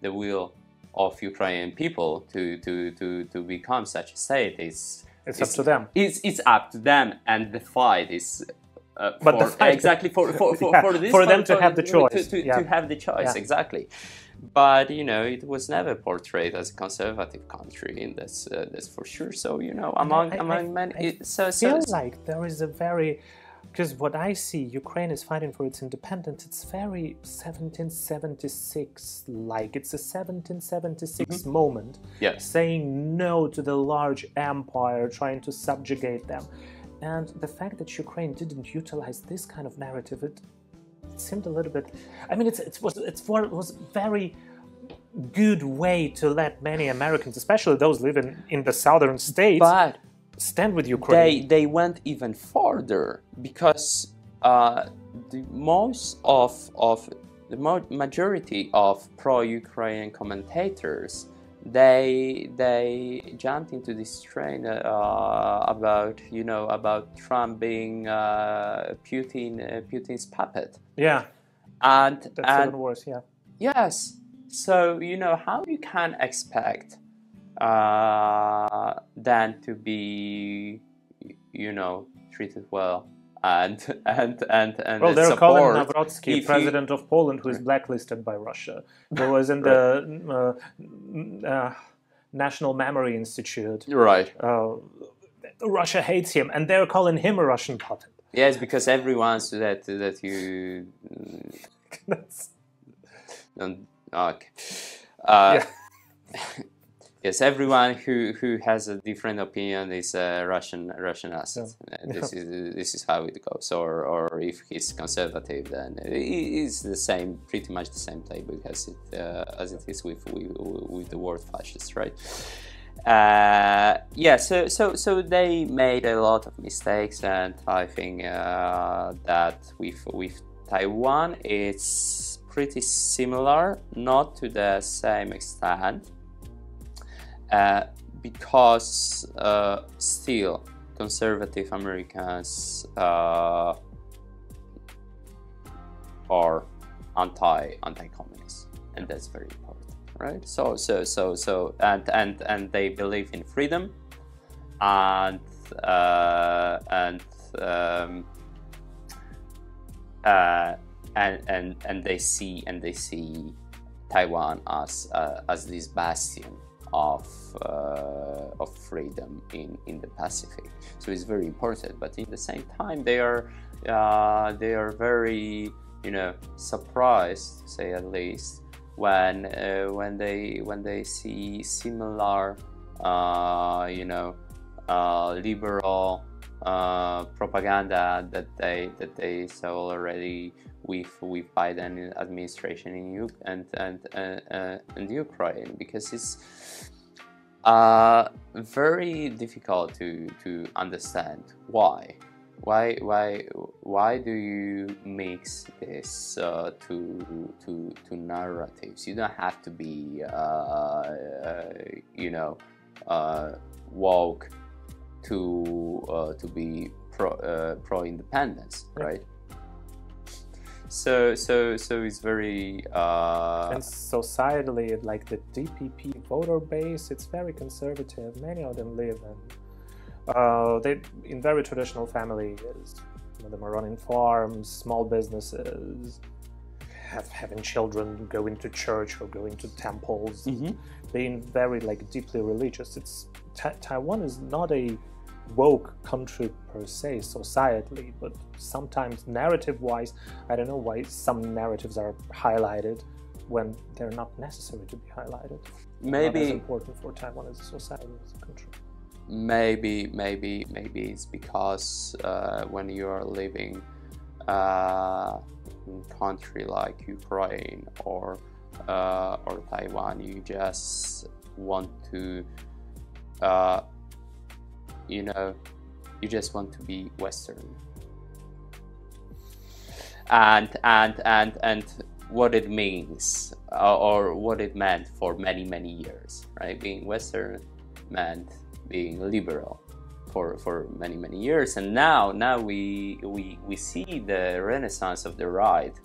the will of Ukrainian people to become such a state, it's up to them. It's up to them, and the fight is but the fight exactly for this, for them to have the choice. To have the choice, exactly. But you know, it was never portrayed as a conservative country, and that's for sure. So you know, among many, I feel like there is a very, because what I see, Ukraine is fighting for its independence. It's very 1776 like. It's a 1776 moment, saying no to the large empire trying to subjugate them. And the fact that Ukraine didn't utilize this kind of narrative, it seemed a little bit. I mean, it was very good way to let many Americans, especially those living in the southern states, but stand with Ukraine. They went even further, because the majority of pro-Ukrainian commentators, they jumped into this train about, you know, about Trump being Putin's puppet. Yeah, and that's even worse. Yeah. Yes. So you know how you can expect than to be, you know, treated well and well, they're calling Nawrocki, president of Poland, who is blacklisted by Russia, who was in the National Memory Institute. Right. Russia hates him, and they're calling him a Russian puppet. Yes, because everyone says that you. Okay. Yeah. Yes, everyone who has a different opinion is a Russian asset. Yeah. This is how it goes. Or if he's conservative, then it's the same, pretty much the same playbook as it is with the word fascist, right? Yeah. So they made a lot of mistakes, and I think that with Taiwan, it's pretty similar, not to the same extent. Because still conservative Americans are anti-communist, and that's very important. right? And they believe in freedom, and they see Taiwan as this bastion of freedom in the Pacific. So it's very important. But in the same time, they are very, surprised, to say at least, when they see similar, liberal propaganda that they saw already with Biden administration in Ukraine, because it's very difficult to understand why do you mix this two narratives. You don't have to be woke to be pro independence, right? So it's very and societally, like the DPP voter base, it's very conservative. Many of them live in very traditional families. Some of them are running farms, small businesses, having children going to church or going to temples, being very deeply religious. Taiwan is not a woke country per se societally, but sometimes narrative-wise, I don't know why some narratives are highlighted when they're not necessary to be highlighted. Maybe not as important for Taiwan as a society, as a country. Maybe it's because when you are living in a country like Ukraine or Taiwan, you just want to you just want to be Western, and what it means or what it meant for many years, right? Being Western meant being liberal for many years, and now we see the renaissance of the right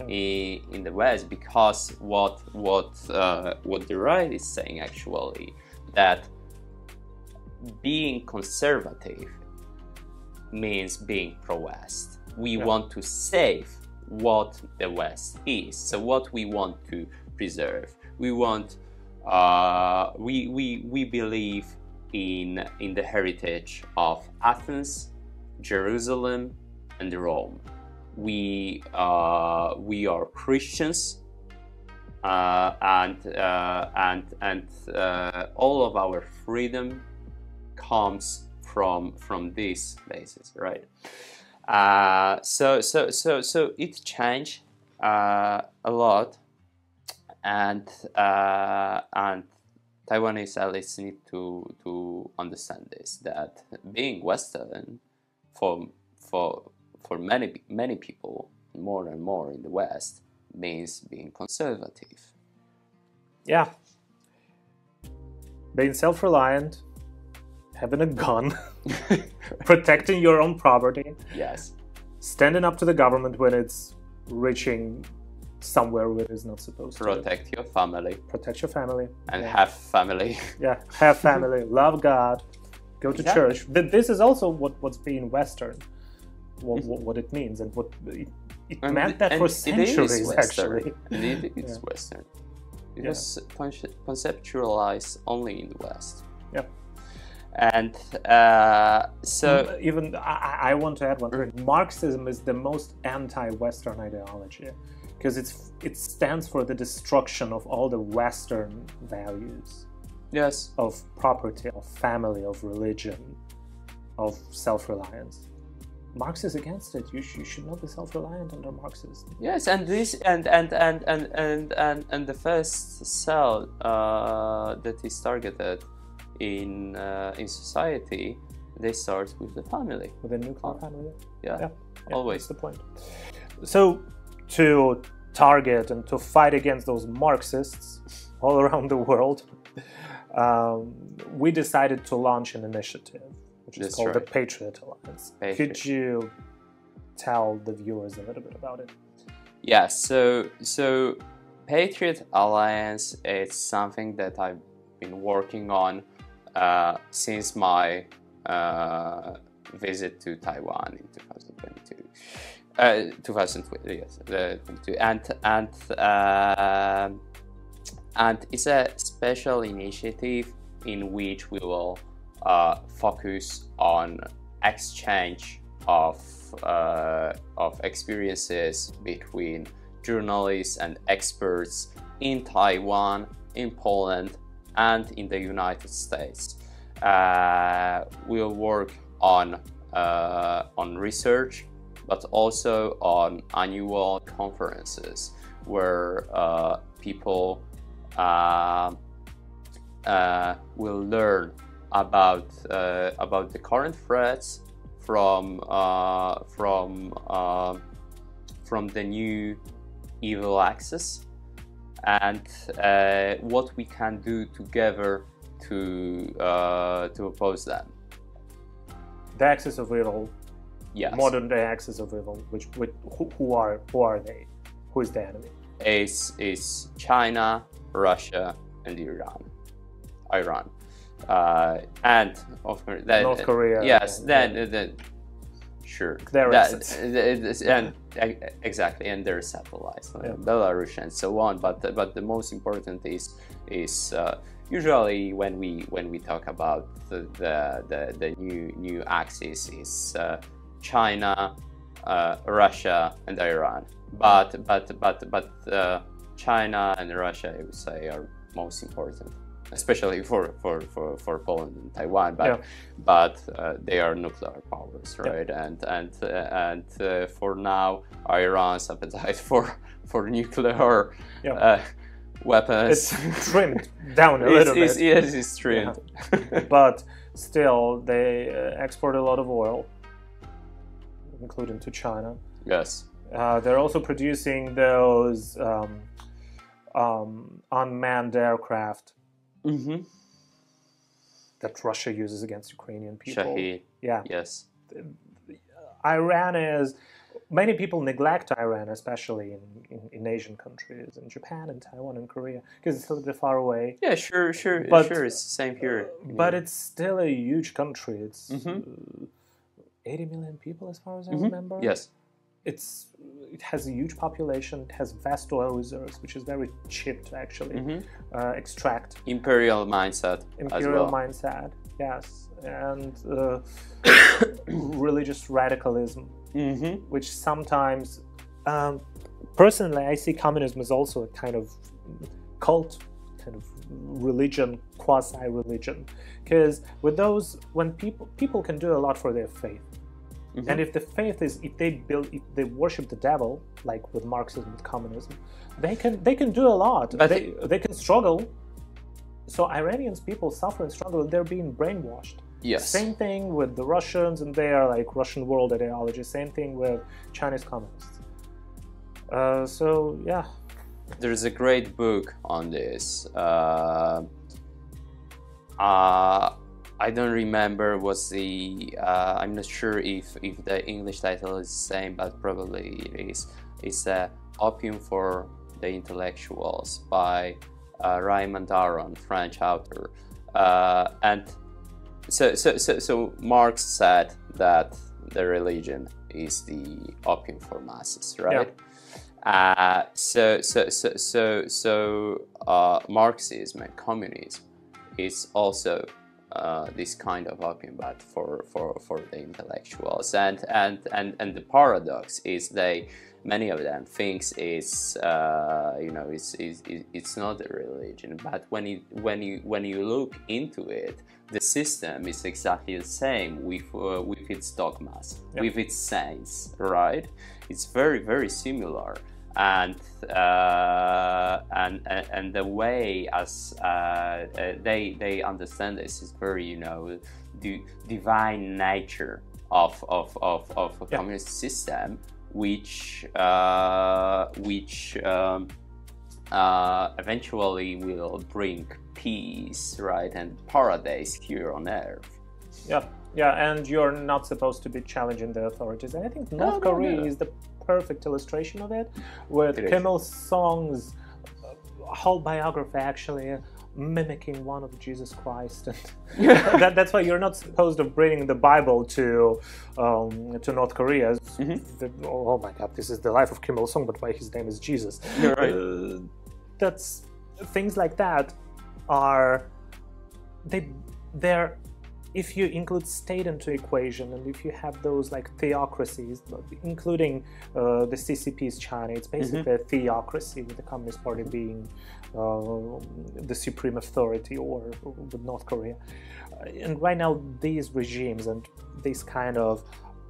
in the West, because what the right is saying actually, that being conservative means being pro-West. We want to save what the West is. So what we want to preserve, we want we believe in the heritage of Athens, Jerusalem, and Rome. We are Christians, and all of our freedom comes from this basis, right? So it changed a lot, and Taiwanese at least need to understand this, that being Western for many people, more and more in the West, means being conservative. Yeah, being self-reliant, having a gun, protecting your own property. Yes. Standing up to the government when it's reaching somewhere where it's not supposed to. Protect your family. Protect your family. And have family. Yeah, have family, love God, go to church. This is also what's being Western, what it means, and what it meant that for centuries, actually. And it is Western. It was conceptualized only in the West. Yeah. And so even I want to add one thing. Marxism is the most anti-Western ideology, because it stands for the destruction of all the Western values. Yes. Of property, of family, of religion, of self-reliance. Marx is against it. You should not be self-reliant under Marxism. Yes, and this and the first cell that is targeted in society, they start with the family. With a nuclear family. Yeah, always. That's the point. So to target and to fight against those Marxists all around the world, we decided to launch an initiative, which is called the Patriot Alliance. Could you tell the viewers a little bit about it? Yeah, so Patriot Alliance is something that I've been working on since my visit to Taiwan in 2022. 2020, yes, 22. And it's a special initiative in which we will focus on exchange of experiences between journalists and experts in Taiwan, in Poland, and in the United States. We'll work on research, but also on annual conferences where people will learn about the current threats from the new evil axis, and what we can do together to oppose them. The axis of evil. Yes. Modern day axis of evil. Who are they? Who is the enemy? Is China, Russia, and Iran. And of course, North Korea. Yes. Then sure. Exactly, and their satellites, Belarus and so on. But the most important is usually when we talk about the new axis is China, Russia, and Iran. But China and Russia, I would say, are most important, especially for Poland and Taiwan. But they are nuclear powers, right? And for now, Iran's appetite for nuclear weapons, it's trimmed down a little bit. Yes, it's trimmed. But still, they export a lot of oil, including to China. Yes. They're also producing those unmanned aircraft that Russia uses against Ukrainian people. Shahid. Yeah. Yes. Iran is... Many people neglect Iran, especially in Asian countries, in Japan and Taiwan and Korea, because it's a little bit far away. Yeah, sure, it's the same here. But it's still a huge country. It's 80 million people, as far as I remember. Yes. It has a huge population. It has vast oil reserves, which is very cheap to actually extract. Imperial mindset. Imperial mindset, yes, and religious radicalism, which sometimes, personally, I see communism as also a kind of cult, kind of religion, quasi-religion, because with those, when people can do a lot for their faith. And if the faith is, if they worship the devil, like with Marxism, with communism, they can do a lot. They can struggle. So Iranians, people suffer and struggle, and they're being brainwashed. Yes. Same thing with the Russians, and they are like Russian world ideology. Same thing with Chinese communists. So yeah. There's a great book on this. I don't remember what's the. I'm not sure if the English title is the same, but probably it is. It's Opium for the Intellectuals by Raymond Aron, French author. And so Marx said that the religion is the opium for masses, right? Yeah. So Marxism and communism is also this kind of opium, but for the intellectuals, and the paradox is many of them thinks it's it's not a religion, but when you look into it, the system is exactly the same with its dogmas, with its saints, right? It's very, very similar. And the way as they understand this is very, the divine nature of a communist system, which eventually will bring peace, right, and paradise here on earth. Yeah, and you're not supposed to be challenging the authorities. And I think North Korea is the perfect illustration of it, with Kim Il Sung's whole biography actually mimicking one of Jesus Christ, and that's why you're not supposed to bring the Bible to North Korea. Oh my God, this is the life of Kim Il Sung, but why his name is Jesus? You're right. That's things like that are they're. If you include state into equation, and if you have those like theocracies, including the CCP's China, it's basically a theocracy with the Communist Party being the supreme authority, or with North Korea. And right now, these regimes and these kind of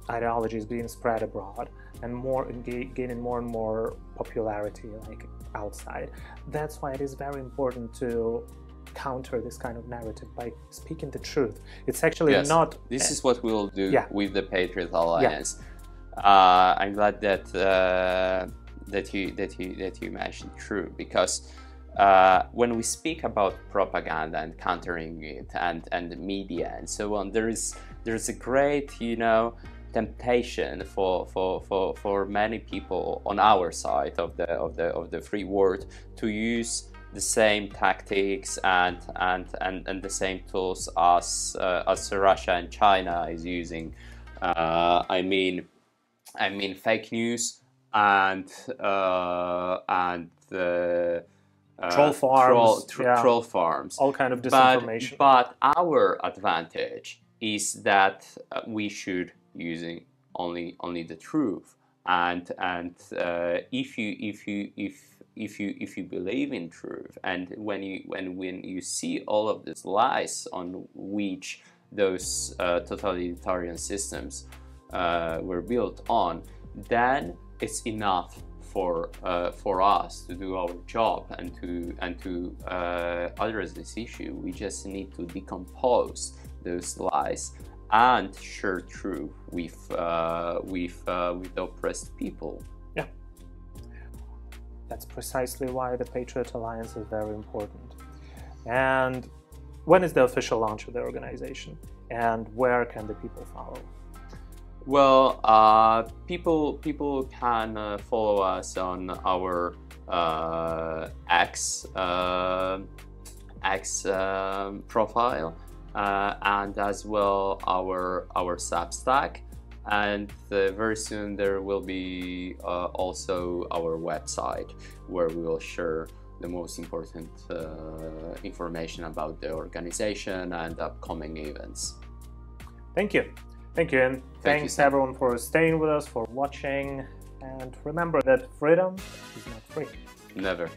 ideologies being spread abroad and gaining more and more popularity, like outside. That's why it is very important to counter this kind of narrative by speaking the truth. It's actually not. This is what we'll do with the Patriot Alliance. I'm glad that you mentioned true, because when we speak about propaganda and countering it and the media and so on, there's a great temptation for many people on our side of the free world to use the same tactics and the same tools as Russia and China is using. I mean fake news and the troll farms, troll farms, all kind of disinformation. But our advantage is that we should using only the truth, and if you believe in truth, and when you see all of these lies on which those totalitarian systems were built on, then it's enough for us to do our job and to address this issue. We just need to decompose those lies and share truth with oppressed people. Yeah, that's precisely why the Patriot Alliance is very important. And when is the official launch of the organization, and where can the people follow? Well, people can follow us on our X profile, and as well our Substack, and very soon there will be also our website, where we will share the most important information about the organization and upcoming events. Thank you. Thank you, and thanks everyone for staying with us, for watching, and remember that freedom is not free. Never.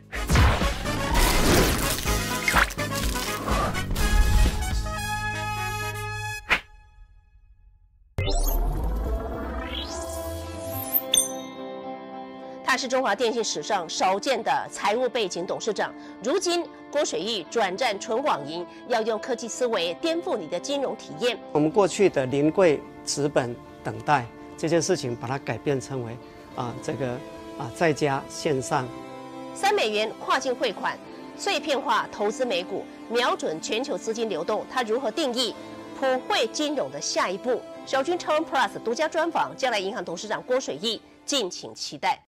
他是中华电信史上少见的财务背景董事长。如今，郭水义转战纯网银，要用科技思维颠覆你的金融体验。我们过去的临柜、纸本、等待这件事情，把它改变成为在家线上3美元跨境汇款，碎片化投资美股，瞄准全球资金流动，它如何定义普惠金融的下一步？筱君台湾 plus 独家专访，将来银行董事长郭水义，敬请期待。